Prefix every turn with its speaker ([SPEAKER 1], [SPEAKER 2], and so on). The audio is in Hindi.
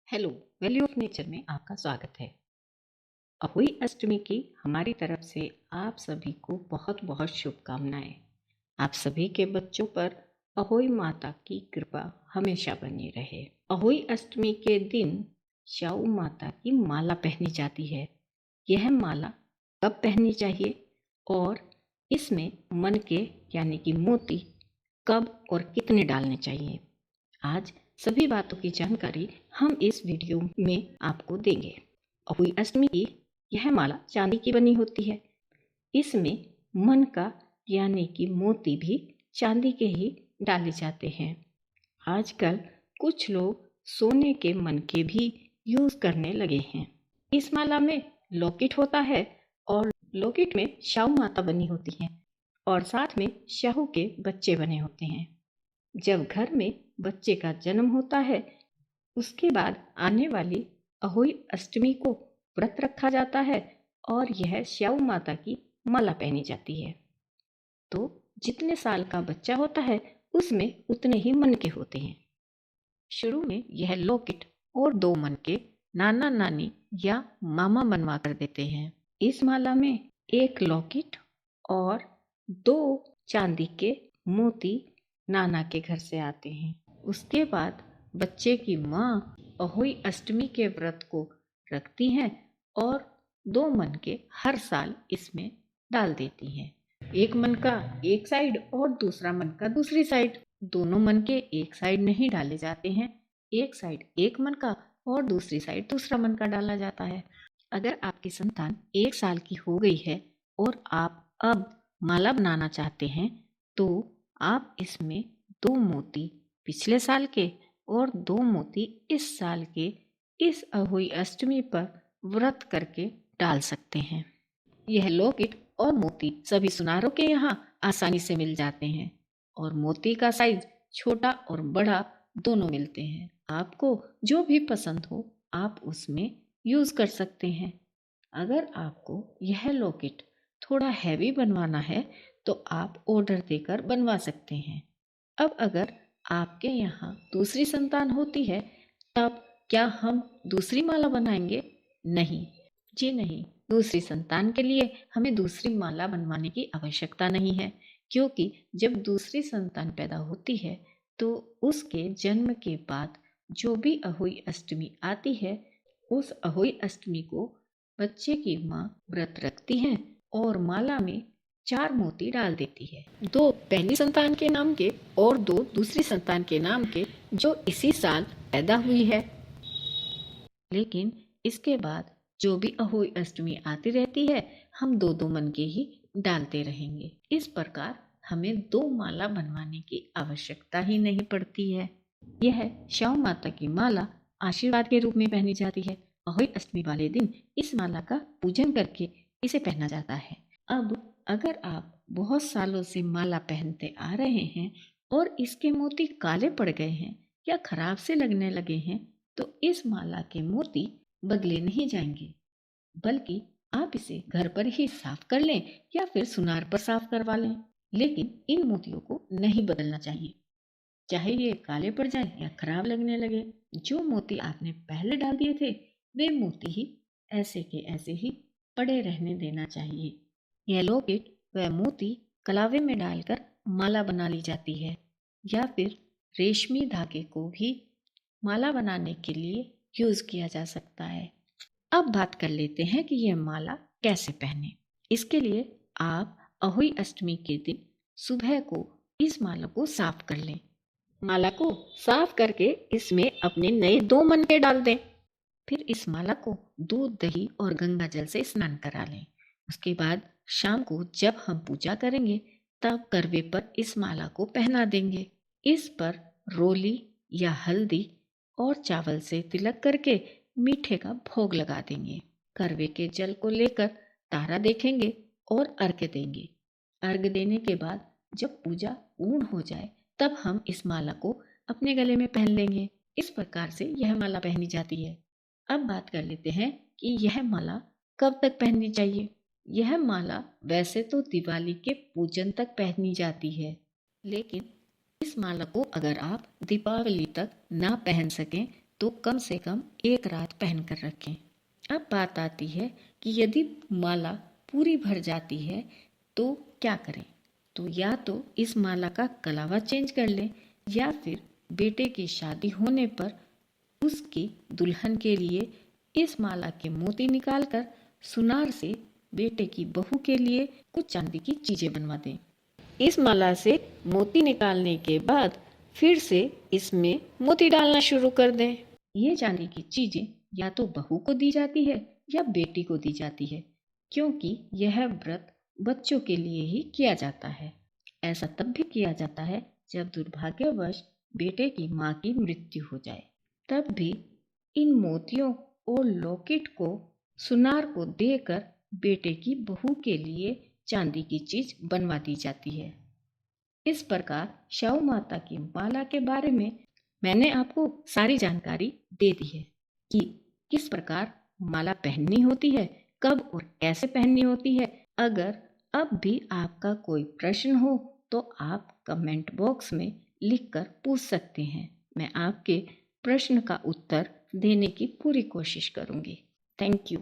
[SPEAKER 1] हेलो, वैल्यू ऑफ नेचर में आपका स्वागत है। अहोई अष्टमी की हमारी तरफ से आप सभी को बहुत बहुत शुभकामनाएं। आप सभी के बच्चों पर अहोई माता की कृपा हमेशा बनी रहे। अहोई अष्टमी के दिन श्याऊ माता की माला पहनी जाती है। यह माला कब पहननी चाहिए और इसमें मन के यानी कि मोती कब और कितने डालने चाहिए, आज सभी बातों की जानकारी हम इस वीडियो में आपको देंगे। अहोई अष्टमी की यह माला चांदी की बनी होती है। इसमें मन का यानी कि मोती भी चांदी के ही डाले जाते हैं। आजकल कुछ लोग सोने के मन के भी यूज करने लगे हैं। इस माला में लॉकेट होता है और लॉकेट में श्याऊ माता बनी होती है और साथ में श्याऊ के बच्चे बने होते हैं। जब घर में बच्चे का जन्म होता है उसके बाद आने वाली अहोई अष्टमी को व्रत रखा जाता है और यह श्याऊ माता की माला पहनी जाती है। तो जितने साल का बच्चा होता है उसमें उतने ही मन के होते हैं। शुरू में यह लॉकेट और 2 मन के नाना नानी या मामा बनवा कर देते हैं। इस माला में 1 लॉकेट और 2 चांदी के मोती नाना के घर से आते हैं। उसके बाद बच्चे की माँ अहोई अष्टमी के व्रत को रखती हैं और 2 मन के हर साल इसमें डाल देती हैं। 1 मन का एक साइड और दूसरा मन का दूसरी साइड। दोनों मन के एक साइड नहीं डाले जाते हैं, एक साइड 1 मन का और दूसरी साइड दूसरा मन का डाला जाता है। अगर आपकी संतान 1 साल की हो गई है और आप अब माला बनाना चाहते हैं तो आप इसमें 2 मोती पिछले साल के और 2 मोती इस साल के इस अहोई अष्टमी पर व्रत करके डाल सकते हैं। यह लॉकेट और मोती सभी सुनारों के यहाँ आसानी से मिल जाते हैं और मोती का साइज छोटा और बड़ा दोनों मिलते हैं। आपको जो भी पसंद हो आप उसमें यूज कर सकते हैं। अगर आपको यह लॉकेट थोड़ा हैवी बनवाना है तो आप ऑर्डर देकर बनवा सकते हैं। अब अगर आपके यहाँ दूसरी संतान होती है तब क्या हम दूसरी माला बनाएंगे? नहीं जी नहीं, दूसरी संतान के लिए हमें दूसरी माला बनवाने की आवश्यकता नहीं है, क्योंकि जब दूसरी संतान पैदा होती है तो उसके जन्म के बाद जो भी अहोई अष्टमी आती है उस अहोई अष्टमी को बच्चे की माँ व्रत रखती है और माला में 4 मोती डाल देती है, 2 पहली संतान के नाम के और 2 दूसरी संतान के नाम के जो इसी साल पैदा हुई है। लेकिन इसके बाद जो भी अहोई अष्टमी आती रहती है हम 2-2 मन के ही डालते रहेंगे। इस प्रकार हमें 2 माला बनवाने की आवश्यकता ही नहीं पड़ती है। यह श्याऊ माता की माला आशीर्वाद के रूप में पहनी जाती है। अहोई अष्टमी वाले दिन इस माला का पूजन करके इसे पहना जाता है। अब अगर आप बहुत सालों से माला पहनते आ रहे हैं और इसके मोती काले पड़ गए हैं या खराब से लगने लगे हैं तो इस माला के मोती बदले नहीं जाएंगे, बल्कि आप इसे घर पर ही साफ कर लें या फिर सुनार पर साफ करवा लें। लेकिन इन मोतियों को नहीं बदलना चाहिए, चाहे ये काले पड़ जाए या खराब लगने लगे। जो मोती आपने पहले डाल दिए थे वे मोती ही ऐसे के ऐसे ही पड़े रहने देना चाहिए। यह लॉकेट व मोती कलावे में डालकर माला बना ली जाती है या फिर रेशमी धागे को भी माला बनाने के लिए यूज किया जा सकता है। अब बात कर लेते हैं कि यह माला कैसे पहने। इसके लिए आप अहोई अष्टमी के दिन सुबह को इस माला को साफ कर लें। माला को साफ करके इसमें अपने नए 2 मन के डाल दें। फिर इस माला को दूध, दही और गंगा जल से स्नान करा लें। उसके बाद शाम को जब हम पूजा करेंगे तब करवे पर इस माला को पहना देंगे। इस पर रोली या हल्दी और चावल से तिलक करके मीठे का भोग लगा देंगे। करवे के जल को लेकर तारा देखेंगे और अर्घ्य देंगे। अर्घ्य देने के बाद जब पूजा पूर्ण हो जाए तब हम इस माला को अपने गले में पहन लेंगे। इस प्रकार से यह माला पहनी जाती है। अब बात कर लेते हैं कि यह माला कब तक पहननी चाहिए। यह माला वैसे तो दिवाली के पूजन तक पहनी जाती है, लेकिन इस माला को अगर आप दीपावली तक ना पहन सकें तो कम से कम एक रात पहन कर रखें। अब बात आती है कि यदि माला पूरी भर जाती है तो क्या करें। तो या तो इस माला का कलावा चेंज कर लें या फिर बेटे की शादी होने पर उसकी दुल्हन के लिए इस माला के मोती निकालकर सुनार से बेटे की बहू के लिए कुछ चांदी की चीजें बनवा दें। इस माला से मोती निकालने के बाद फिर से इसमें मोती डालना शुरू कर दें। ये चांदी की चीजें या तो बहू को दी जाती है या बेटी को दी जाती है, क्योंकि यह व्रत बच्चों के लिए ही किया जाता है। ऐसा तब भी किया जाता है जब दुर्भाग्यवश बेटे की माँ की मृत्यु हो जाए, तब भी इन मोतियों और लॉकेट को सुनार को देकर बेटे की बहू के लिए चांदी की चीज बनवा दी जाती है। इस प्रकार शव माता की माला के बारे में मैंने आपको सारी जानकारी दे दी है कि किस प्रकार माला पहननी होती है, कब और कैसे पहननी होती है। अगर अब भी आपका कोई प्रश्न हो तो आप कमेंट बॉक्स में लिखकर पूछ सकते हैं। मैं आपके प्रश्न का उत्तर देने की पूरी कोशिश करूंगी। Thank you.